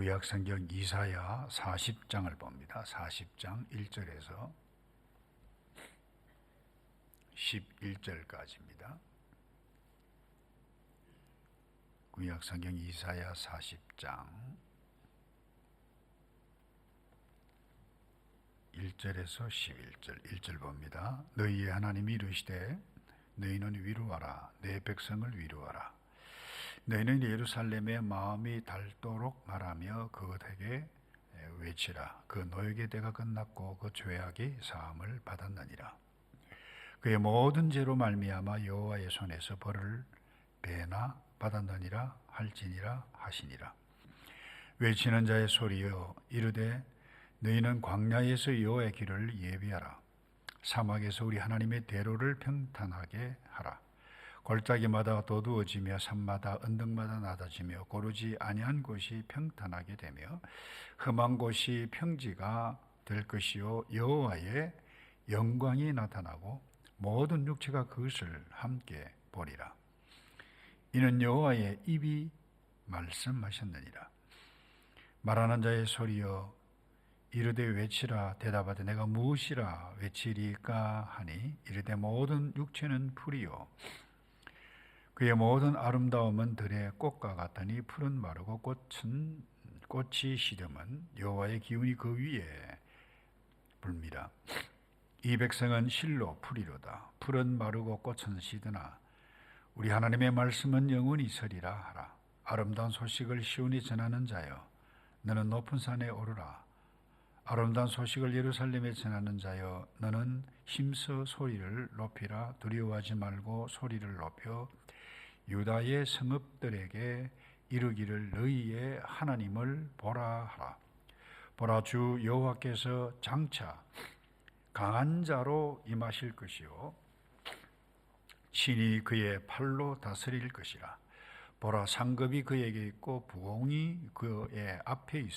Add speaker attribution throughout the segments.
Speaker 1: 구약성경 이사야 40장을 봅니다. 40장 1절에서 11절까지입니다. 구약성경 이사야 40장 1절에서 11절 1절 봅니다. 너희의 하나님이 이르시되 너희는 위로하라. 내 백성을 위로하라. 너희는 예루살렘의 마음이 닳도록 말하며 그것에게 외치라. 그 노역의 때가 끝났고 그 죄악이 사함을 받았느니라. 그의 모든 죄로 말미암아 여호와의 손에서 벌을 배나 받았느니라 할지니라 하시니라. 외치는 자의 소리여 이르되 너희는 광야에서 여호와의 길을 예비하라. 사막에서 우리 하나님의 대로를 평탄하게 하라. 골짜기마다 도두어지며 산마다 언덕마다 낮아지며 고르지 아니한 곳이 평탄하게 되며 험한 곳이 평지가 될 것이요 여호와의 영광이 나타나고 모든 육체가 그것을 함께 보리라. 이는 여호와의 입이 말씀하셨느니라. 말하는 자의 소리여 이르되 외치라. 대답하되 내가 무엇이라 외치리까 하니 이르되 모든 육체는 풀이요 그의 모든 아름다움은 들의 꽃과 같으니 풀은 마르고 꽃이 시듬은 여호와의 기운이 그 위에 불미라. 이 백성은 실로 풀이로다. 풀은 마르고 꽃은 시드나 우리 하나님의 말씀은 영원히 서리라 하라. 아름다운 소식을 시온이 전하는 자여 너는 높은 산에 오르라. 아름다운 소식을 예루살렘에 전하는 자여 너는 힘써 소리를 높이라. 두려워하지 말고 소리를 높여 유다의 성읍들에게 이르기를 너희의 하나님을 보라 하라. 보라, 주 여호와께서 장차 강한 자로 임하실 것이요 친히 그의 팔로 다스릴 것이라. 보라, 상급이 그에게 있고 부엉이 그의 앞에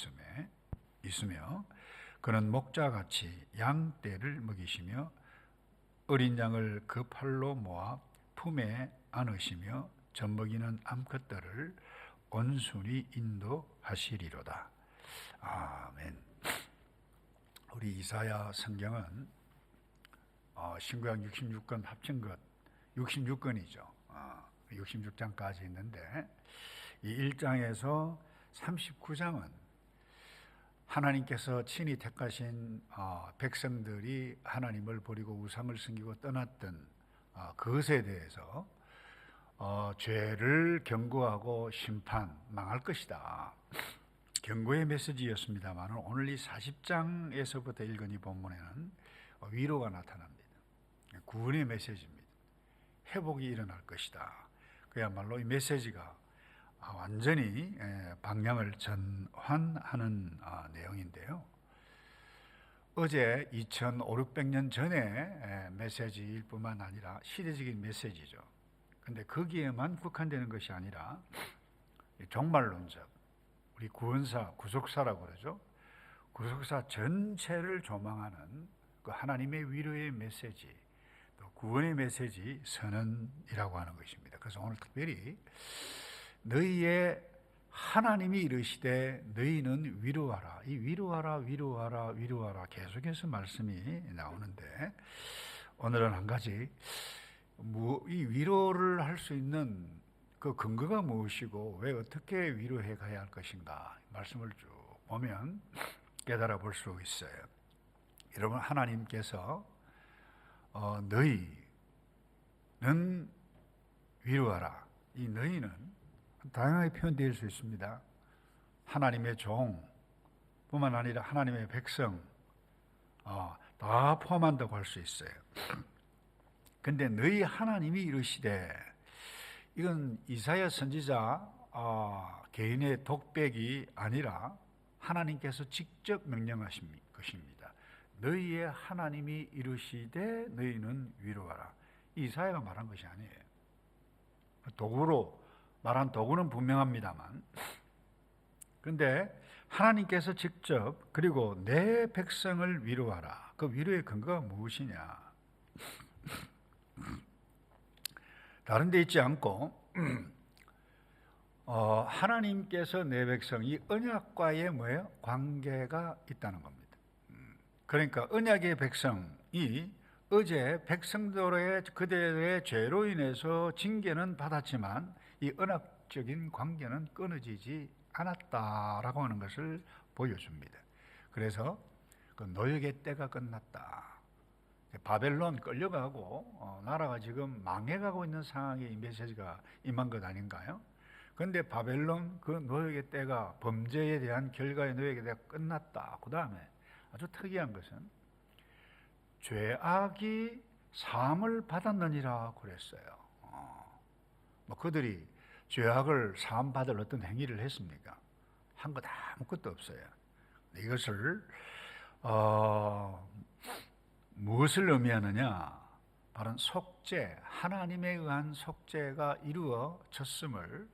Speaker 1: 있으며 그는 목자같이 양떼를 먹이시며 어린 양을 그 팔로 모아 품에 안으시며 젖먹이는 암컷들을 온순히 인도하시리로다. 아멘. 우리 이사야 성경은 신구약 66권 합친 것 66권이죠. 66장까지 있는데 이 1장에서 39장은 하나님께서 친히 택하신 백성들이 하나님을 버리고 우상을 섬기고 떠났던 그것에 대해서 죄를 경고하고 심판, 망할 것이다. 경고의 메시지였습니다만 오늘 이 40장에서부터 읽은 이 본문에는 위로가 나타납니다. 구원의 메시지입니다. 회복이 일어날 것이다. 그야말로 이 메시지가 완전히 방향을 전환하는 내용인데요. 어제 2500년 전의 메시지일 뿐만 아니라 시대적인 메시지죠. 근데 거기에만 국한되는 것이 아니라 종말론적, 우리 구원사, 구속사라고 그러죠. 구속사 전체를 조망하는 그 하나님의 위로의 메시지, 또 구원의 메시지 선언이라고 하는 것입니다. 그래서 오늘 특별히 너희의 하나님이 이르시되 너희는 위로하라. 이 위로하라 계속해서 말씀이 나오는데 오늘은 한 가지 이 위로를 할 수 있는 그 근거가 무엇이고 왜 어떻게 위로해 가야 할 것인가 말씀을 쭉 보면 깨달아 볼 수 있어요. 여러분, 하나님께서 너희는 위로하라. 이 너희는 다양하게 표현될 수 있습니다. 하나님의 종 뿐만 아니라 하나님의 백성 다 포함한다고 할 수 있어요. 근데 너희 하나님이 이르시되, 이건 이사야 선지자 개인의 독백이 아니라 하나님께서 직접 명령하신 것입니다. 너희의 하나님이 이르시되 너희는 위로하라. 이사야가 말한 것이 아니에요. 도구로 말한 도구는 분명합니다만, 그런데 하나님께서 직접 그리고 내 백성을 위로하라. 그 위로의 근거가 무엇이냐? 다른 데 있지 않고 하나님께서 내 백성이 언약과의 뭐예요? 관계가 있다는 겁니다. 그러니까 언약의 백성이 어제 백성들의 그들의 죄로 인해서 징계는 받았지만 이 언약적인 관계는 끊어지지 않았다라고 하는 것을 보여줍니다. 그래서 그 노역의 때가 끝났다. 바벨론 끌려가고 나라가 지금 망해가고 있는 상황에 이 메시지가 임한 것 아닌가요? 그런데 바벨론 그 노역의 때가 범죄에 대한 결과의 노역의 때가 끝났다. 그 다음에 아주 특이한 것은 죄악이 사함을 받았느니라 그랬어요. 뭐 그들이 죄악을 사함 받을 어떤 행위를 했습니까? 한 것 아무것도 없어요. 이것을 무엇을 의미하느냐? 바로 속죄, 하나님에 의한 속죄가 이루어졌음을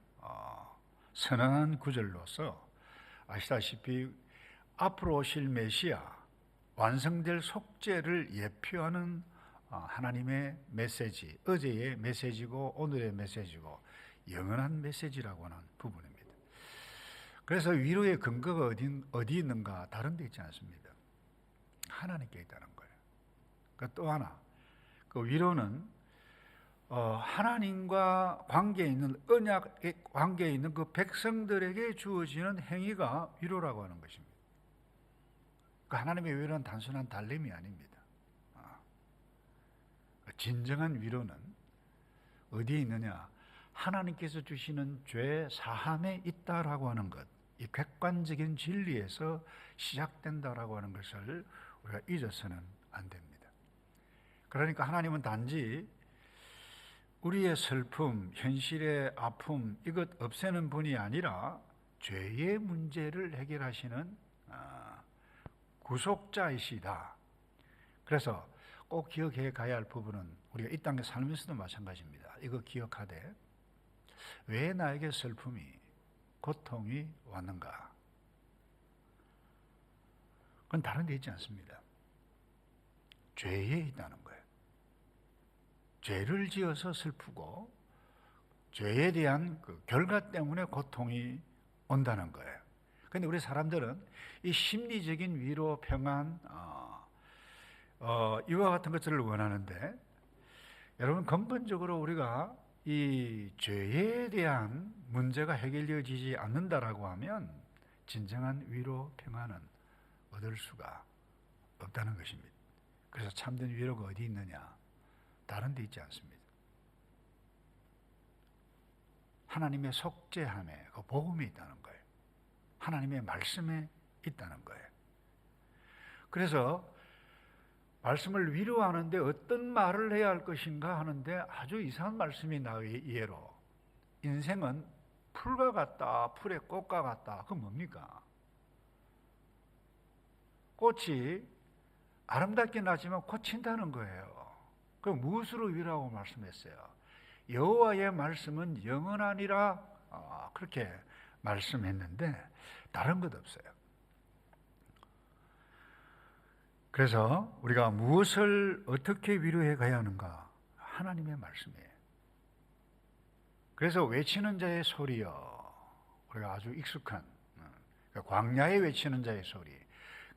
Speaker 1: 선언한 구절로서 아시다시피 앞으로 오실 메시아, 완성될 속죄를 예표하는 하나님의 메시지, 어제의 메시지고 오늘의 메시지고 영원한 메시지라고 하는 부분입니다. 그래서 위로의 근거가 어디 있는가? 다른 데 있지 않습니다. 하나님께 있다는 거예요. 또 하나, 그 위로는 하나님과 관계에 있는 언약의 관계에 있는 그 백성들에게 주어지는 행위가 위로라고 하는 것입니다. 그 하나님의 위로는 단순한 달램이 아닙니다. 진정한 위로는 어디에 있느냐? 하나님께서 주시는 죄 사함에 있다라고 하는 것, 이 객관적인 진리에서 시작된다라고 하는 것을 우리가 잊어서는 안 됩니다. 그러니까 하나님은 단지 우리의 슬픔, 현실의 아픔 이것 없애는 분이 아니라 죄의 문제를 해결하시는 구속자이시다. 그래서 꼭 기억해 가야 할 부분은 우리가 이 땅에 살면서도 마찬가지입니다. 이거 기억하되 왜 나에게 슬픔이, 고통이 왔는가? 그건 다른 데 있지 않습니다. 죄에 있다는 거예요. 죄를 지어서 슬프고 죄에 대한 그 결과 때문에 고통이 온다는 거예요. 그런데 우리 사람들은 이 심리적인 위로, 평안, 이와 같은 것들을 원하는데 여러분 근본적으로 우리가 이 죄에 대한 문제가 해결되어지지 않는다라고 하면 진정한 위로, 평안은 얻을 수가 없다는 것입니다. 그래서 참된 위로가 어디 있느냐? 다른 데 있지 않습니다. 하나님의 속죄함에 그 복음이 있다는 거예요. 하나님의 말씀에 있다는 거예요. 그래서 말씀을 위로하는데 어떤 말을 해야 할 것인가 하는데 아주 이상한 말씀이 나의 예로 인생은 풀과 같다, 풀의 꽃과 같다. 그건 뭡니까? 꽃이 아름답게 나지만 고친다는 거예요. 그럼 무엇으로 위로하고 말씀했어요? 여호와의 말씀은 영원하니라 그렇게 말씀했는데 다른 것 없어요. 그래서 우리가 무엇을 어떻게 위로해 가야 하는가? 하나님의 말씀이에요. 그래서 외치는 자의 소리요. 우리가 아주 익숙한 광야에 외치는 자의 소리.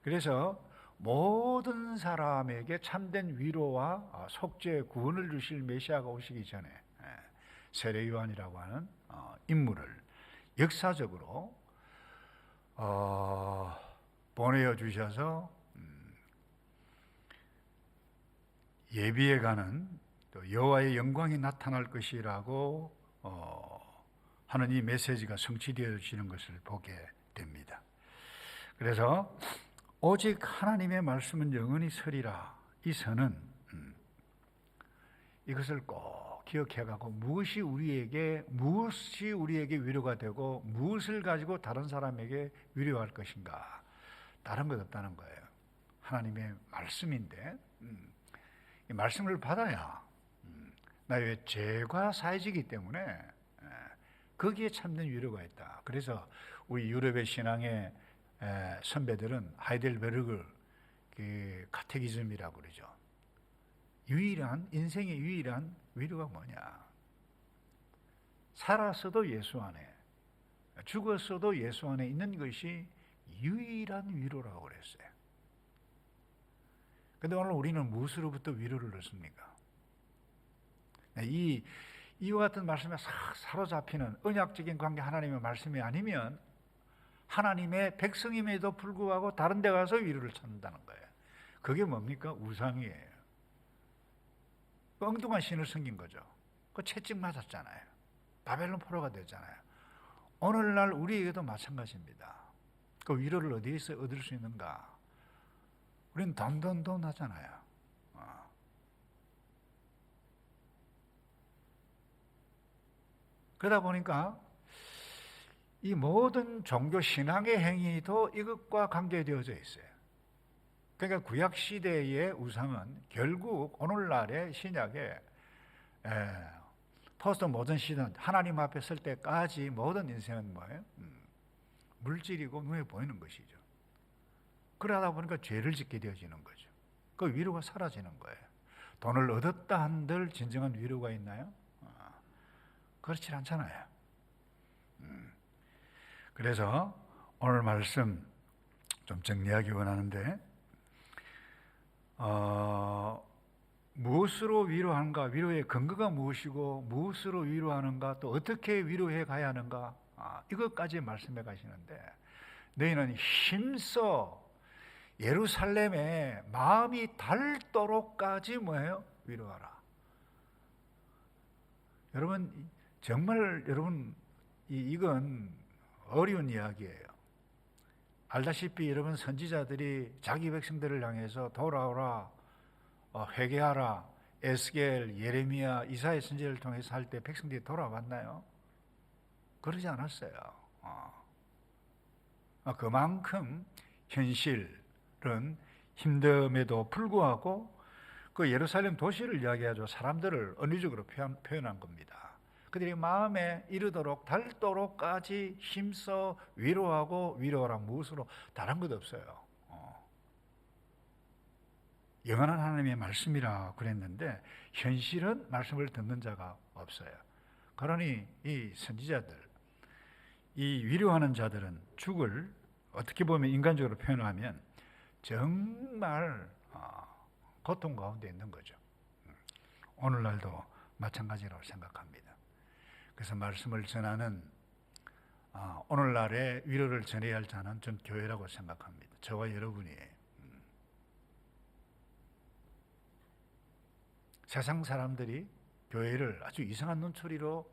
Speaker 1: 그래서 모든 사람에게 참된 위로와 속죄의 구원을 주실 메시아가 오시기 전에 세례 요한이라고 하는 인물을 역사적으로 보내어 주셔서 예비해 가는 또 여호와의 영광이 나타날 것이라고 하는 이 메시지가 성취되어지는 것을 보게 됩니다. 그래서 오직 하나님의 말씀은 영원히 서리라. 이 선은 이것을 꼭 기억해가고 무엇이 우리에게 위로가 되고 무엇을 가지고 다른 사람에게 위로할 것인가? 다른 것 없다는 거예요. 하나님의 말씀인데 이 말씀을 받아야 나의 죄가 사해지기 때문에 거기에 참된 위로가 있다. 그래서 우리 유럽의 신앙의 선배들은 하이델베르그 카테키즘이라고 그러죠. 인생의 유일한 위로가 뭐냐? 살았어도 예수 안에, 죽었어도 예수 안에 있는 것이 유일한 위로라고 그랬어요. 그런데 오늘 우리는 무엇으로부터 위로를 얻습니까? 이와 같은 말씀에 사로잡히는 언약적인 관계, 하나님의 말씀이 아니면 하나님의 백성임에도 불구하고 다른 데 가서 위로를 찾는다는 거예요. 그게 뭡니까? 우상이에요. 엉뚱한 신을 섬긴 거죠. 그 채찍 맞았잖아요. 바벨론 포로가 됐잖아요. 오늘날 우리에게도 마찬가지입니다. 그 위로를 어디에서 얻을 수 있는가? 우리는 돈 하잖아요. 그러다 보니까 이 모든 종교 신앙의 행위도 이것과 관계되어져 있어요. 그러니까 구약 시대의 우상은 결국 오늘날의 신약의 포스트 모던 시대, 하나님 앞에 설 때까지 모든 인생은 뭐예요? 물질이고 눈에 보이는 것이죠. 그러다 보니까 죄를 짓게 되어지는 거죠. 그 위로가 사라지는 거예요. 돈을 얻었다 한들 진정한 위로가 있나요? 그렇지 않잖아요. 그래서 오늘 말씀 좀 정리하기 원하는데, 무엇으로 위로하는가, 위로의 근거가 무엇이고 무엇으로 위로하는가, 또 어떻게 위로해 가야 하는가, 이것까지 말씀해 가시는데, 너희는 힘써 예루살렘에 마음이 닳도록까지 뭐예요? 위로하라. 여러분, 정말 여러분, 이건 어려운 이야기예요. 알다시피 여러분, 선지자들이 자기 백성들을 향해서 돌아오라, 회개하라, 에스겔, 예레미야, 이사야 선지자를 통해서 할 때 백성들이 돌아왔나요? 그러지 않았어요. 그만큼 현실은 힘듦에도 불구하고 그 예루살렘 도시를 이야기하죠. 사람들을 언어적으로 표현한 겁니다. 그들이 마음에 이르도록 닳도록까지 힘써 위로하고, 위로하라 무엇으로? 다른 것 없어요. 영원한 하나님의 말씀이라 그랬는데 현실은 말씀을 듣는 자가 없어요. 그러니 이 선지자들, 이 위로하는 자들은 죽을, 어떻게 보면 인간적으로 표현하면 정말 고통 가운데 있는 거죠. 오늘날도 마찬가지라고 생각합니다. 그래서 말씀을 전하는, 오늘날의 위로를 전해야 할 자는 전 교회라고 생각합니다. 저와 여러분이 세상 사람들이 교회를 아주 이상한 눈초리로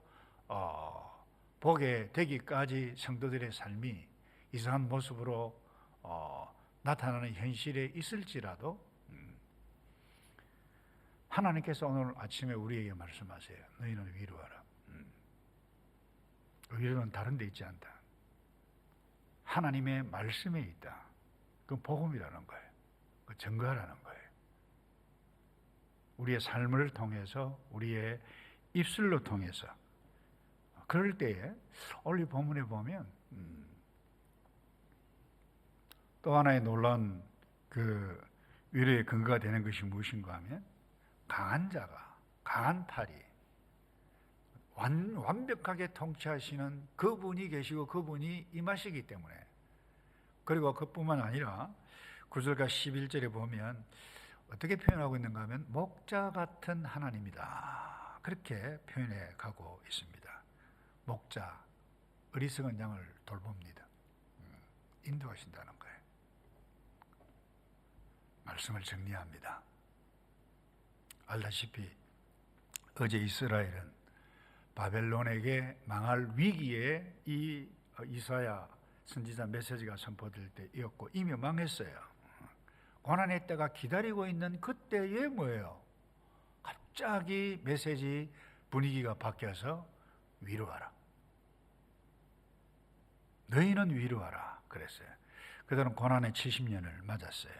Speaker 1: 보게 되기까지 성도들의 삶이 이상한 모습으로 나타나는 현실에 있을지라도 하나님께서 오늘 아침에 우리에게 말씀하세요. 너희는 위로하라. 위로는 다른 데 있지 않다. 하나님의 말씀에 있다. 그건 복음이라는 거예요. 그 증거하라는 거예요. 우리의 삶을 통해서, 우리의 입술로 통해서. 그럴 때에 오늘 본문에 보면 또 하나의 놀라운 그 위로의 근거가 되는 것이 무엇인가 하면, 강한 자가, 강한 팔이 완벽하게 통치하시는 그분이 계시고 그분이 임하시기 때문에, 그리고 그뿐만 아니라 9절과 11절에 보면 어떻게 표현하고 있는가 하면 목자 같은 하나님이다, 그렇게 표현해 가고 있습니다. 목자, 어리석은 양을 돌봅니다. 인도하신다는 거예요. 말씀을 정리합니다. 알다시피 어제 이스라엘은 바벨론에게 망할 위기에 이 이사야 선지자 메시지가 선포될 때였고 이미 망했어요. 고난의 때가 기다리고 있는 그때에 뭐예요? 갑자기 메시지 분위기가 바뀌어서 위로하라. 너희는 위로하라 그랬어요. 그들은 고난의 70년을 맞았어요.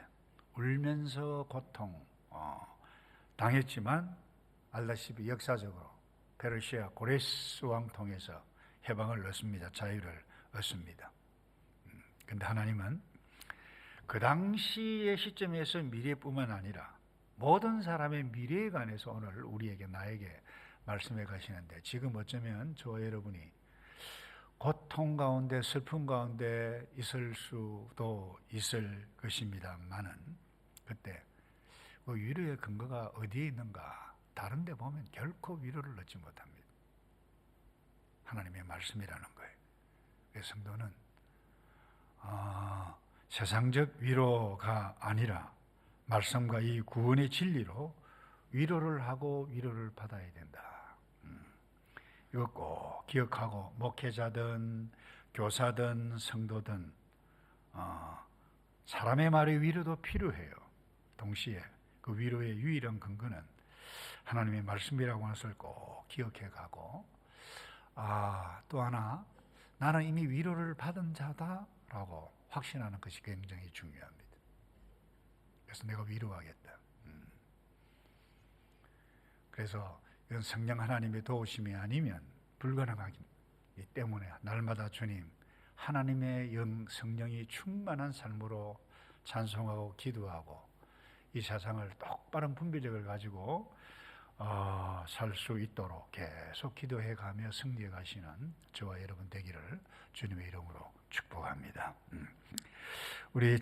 Speaker 1: 울면서 고통 당했지만 알다시피 역사적으로 페르시아 고레스 왕 통해서 해방을 얻습니다. 자유를 얻습니다. 그런데 하나님은 그 당시의 시점에서 미래뿐만 아니라 모든 사람의 미래에 관해서 오늘 우리에게, 나에게 말씀해 가시는데, 지금 어쩌면 저와 여러분이 고통 가운데 슬픔 가운데 있을 수도 있을 것입니다만은 그때 그 위로의 근거가 어디에 있는가? 다른 데 보면 결코 위로를 얻지 못합니다. 하나님의 말씀이라는 거예요. 그래서 성도는 세상적 위로가 아니라 말씀과 이 구원의 진리로 위로를 하고 위로를 받아야 된다. 이거 꼭 기억하고 목회자든 교사든 성도든 사람의 말의 위로도 필요해요. 동시에 그 위로의 유일한 근거는 하나님의 말씀이라고 하는 것을 꼭 기억해 가고 또 하나 나는 이미 위로를 받은 자다라고 확신하는 것이 굉장히 중요합니다. 그래서 내가 위로하겠다. 그래서 이건 성령 하나님의 도우심이 아니면 불가능하기 때문에 날마다 주님 하나님의 영 성령이 충만한 삶으로 찬송하고 기도하고 이 세상을 똑바른 분별력을 가지고 살 수 있도록 계속 기도해 가며 승리해 가시는 저와 여러분 되기를 주님의 이름으로 축복합니다. 우리